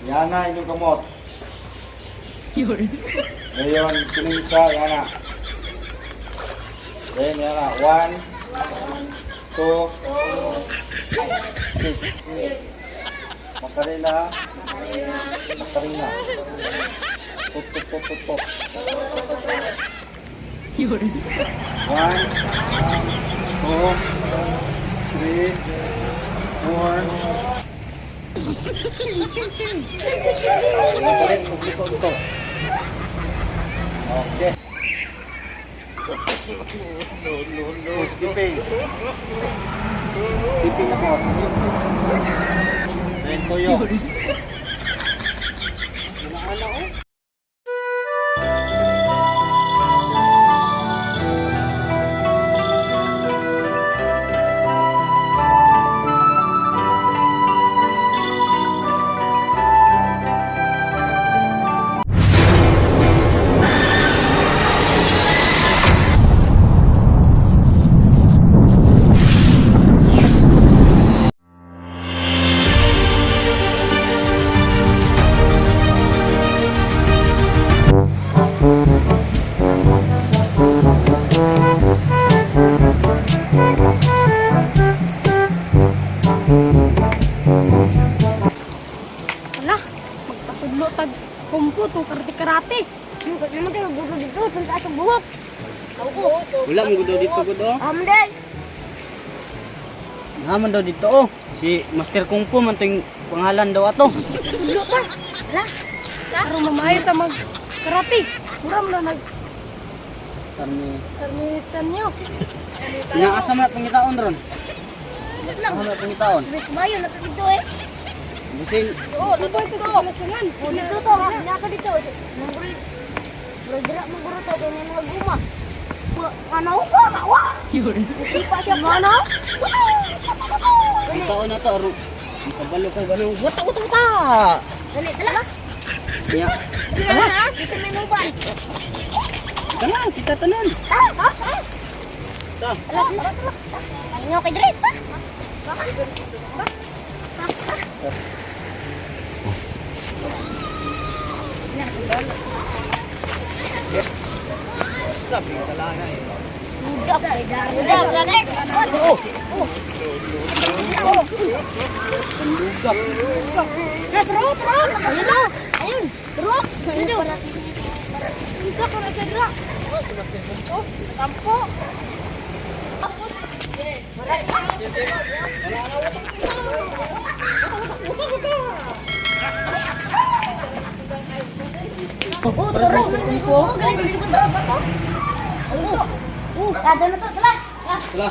Yana, inyong kamot. Ngayon, kinisa, Yana. Then, Yana. 1, 2, 6. Makarina. Makarina. Put. 1, 2, 3, 4. Balik, publiko ito. Okay. Skipping. Skipping ako. Then tuyo. Ano oh? Kumpo to karate-karate. Yung naman kayo gudo dito, punta sa buhok. Wala mo gudo dito gudo. Amday. Naman daw dito oh. Si Master Kung Fu man ting pangalan daw ato. Gudo ka. Wala. Pero mamaya ta mag karate. Muram na nag Kami. karnitan nyo. Inaasa man pangitaon ron. Wait lang. Ano pangitaon? Bis bayo na dito eh. Busin. Oo, dito ito. Kalasangan. Oh, dito to. Naka dito. Manguri. Brodra manguro to kay mga guma. Ano ko? Wa. Sipa siya ano? Pangitaon na to ro. Kabalo kay balo. Wata. Dali, dala. Kaya Dala. Bisa minuban. tanan kita tanan. Ta. Inyo kay Dre. Sabi talaga eh. Udah, Dre. Oh. Nah, terus. Ayun na. Ayun. Terus. Ayun. Isa ko na siya dira. Tampo. Oh, terus. Oh, galing sebentar apa toh? Ada na to, salah. Sala.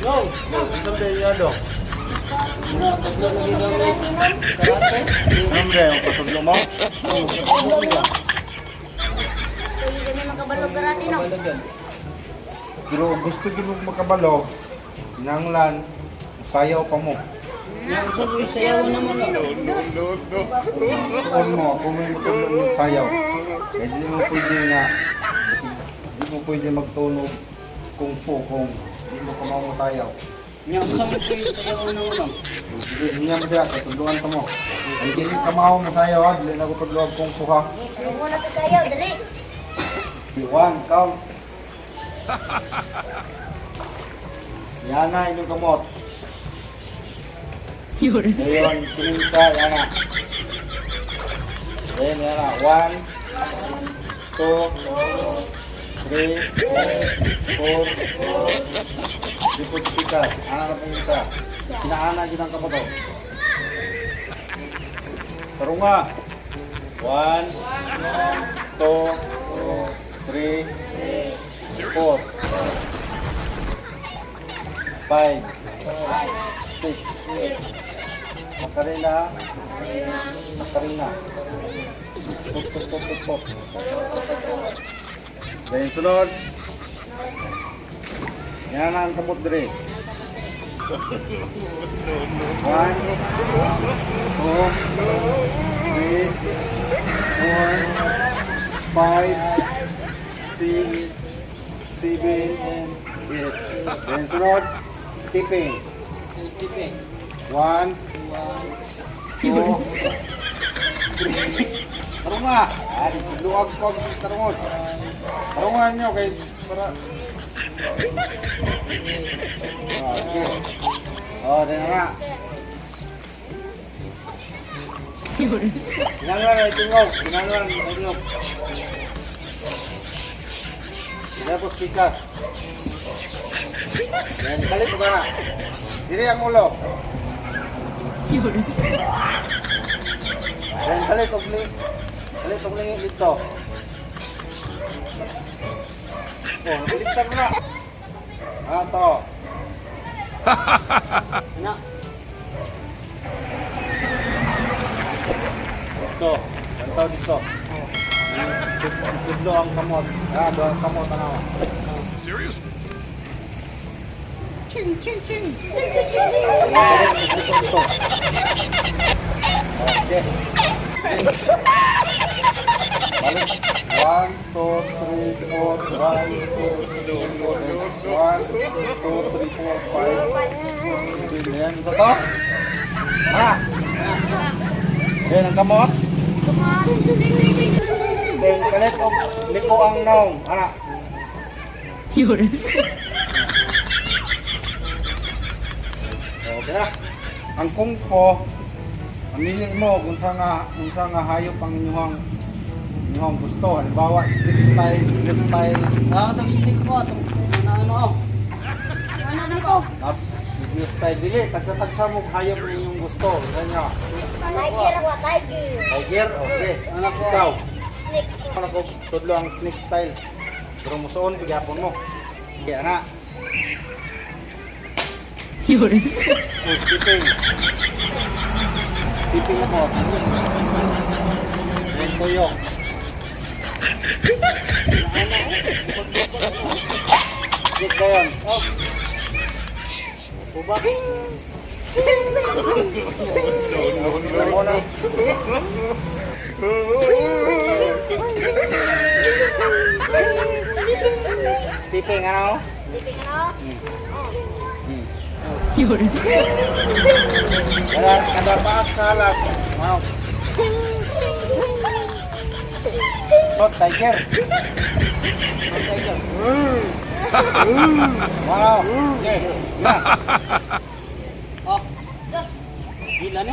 No, sabi niya dong. Namre, ang patuglo mo? Pero gusto ko makabalo, nanglan, sayaw pa mo. Yang sabi sayaw naman ako. Suon mo, kung may makabalo ng sayaw. Kaya di mo pwede na, di mo pwede magtunog kung fu, kung di mo kamao mo sayaw. Yang sabi sayaw naman. Hindi niya mo siya, katulungan ka mo. Ang hindi kamao mo sayaw ha, dili na ko pagluwag kung fu ha. Ano mo na to sayaw, dali. 1, count. Yana, inyong kamot. Ngayon, kinisa, Yana. Then, Yana. 1, 2, 3, 4. Dipot sipikas. Ana na pong isa. Kinaana, ginang kamoto. Sarunga. 1, 2, 3, 4, 5, 6. Makarina. Pop. Then sunod. Yan na ang kamot dire. 1, 2, 3, 4, 5, 6, 7, 8. Then sunod, stepping. Stepping. 1, 2, 3. Tarunga. Luwag ko ang tarungon. Tarungan nyo kay para... Okay. Oh, din na. Ginagawa na itingog. Ginagawa na itingog. Tapos pikas. Yan, kalit ko na. Diri ang ulo. Yan, kalit ko lingi dito. Oh, nakuliktan mo na. Ato. Na. Dito. Gantaw dito. Tudlo ang kamot. Ang kamot ano. Serious? Dito. Okay. Balik. 1, 2, 3, 4, 1, 2, 3, 4, 1, 2, 3, 4, 5. Yan, ito to. Yan ang kamot. Then, kalit o liko ang naong. Okay na. Ang kungpo, mamili mo kung saan nga hayop ang inyong gusto. Halimbawa, stick style, English style, Itong stick ko, itong ano. Ano na ko? English style. Dili, tagsa-tagsa mo hayop na inyong gusto. Kanya, Tiger ako, tiger. tiger, okay. Ano po? Ikaw, Snake. ano ko, tudlo ang snake style. Pero musuon, pagapon mo. Okay, anak. Oh, skipping. Skipping ako. Yan toyo. Skip ka yan. Oh. Bubak. Ano mo na? Skipping, ano? Sleeping ano? Kada paak sa alas. Wow. Not tiger. Wow. Okay. Na. Oh. Gila na.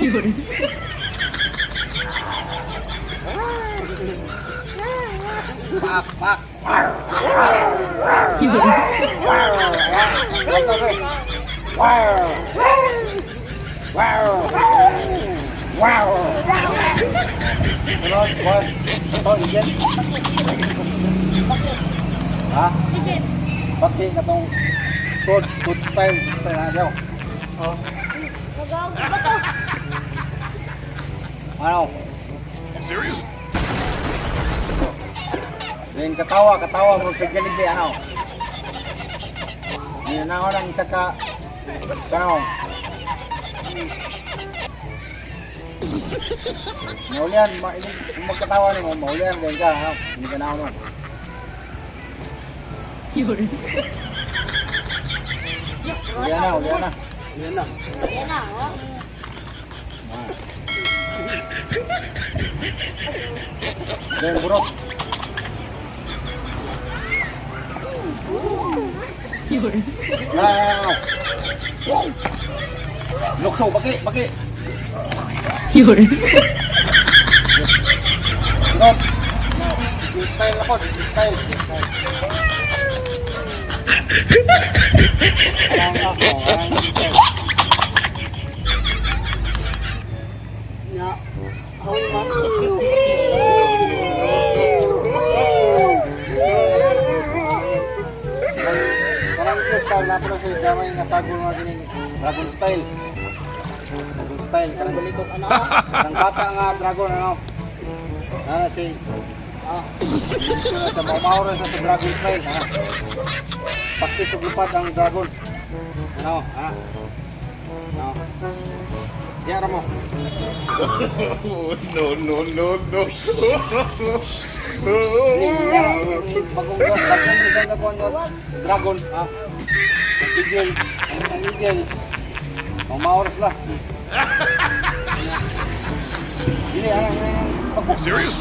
Pak, pak. Wow. Wow. Wow. Sunod, boss. Ito, iyan. Ha? Bakit katong food style na daw. Oh. Magawag ba to? Ano? Serious? Then katawa mo sa Jollibee, ano? Yan na ako ng isa ka, ano? Maulian, kung magkatawa niyo mo, maulian din ka, ano? Hindi ka na ako nun. Ulian na. Yan na. Yan na, oh. Then burot. Wow! Lukso, baki. Sunod. Yung style ako, yung style. Alang ako, alang style. Na. Hawi man. Karang yung style na pala sa damay nga sagol nga din dragon style. Dragon style, karang Balikot ano. karang bata nga dragon, ano? Ano si Ah. sa mamaw rin sa dragon style, ha? Pakis lupat ang dragon. Ano? Ha? Ano? Diara mo. No, no, no, no. Bagong dragon. Ha? Tigil. Ang tigil. Mamaoras lah. Ini ang Serious?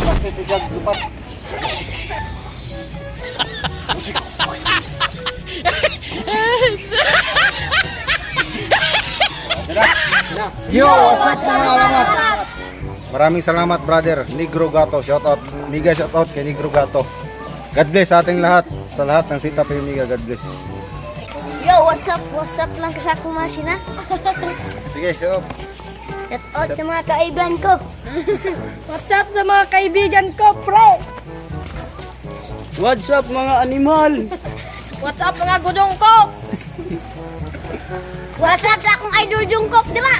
bakit ito dyan lupat. Yo, what's up mga alamat? Maraming salamat brother, Negro Gato, shout out. Miga shout out kay Negro Gato. God bless sa ating lahat, sa lahat ng Sita Pimiga, God bless. Yo, what's up? What's up lang kasi ako masina. Sige, shout out. Shout out sa mga kaibigan ko. What's up sa mga kaibigan ko, pre? What's up mga animal? What's up mga gudong ko? What's up sa akong idol Jungkook, di ba?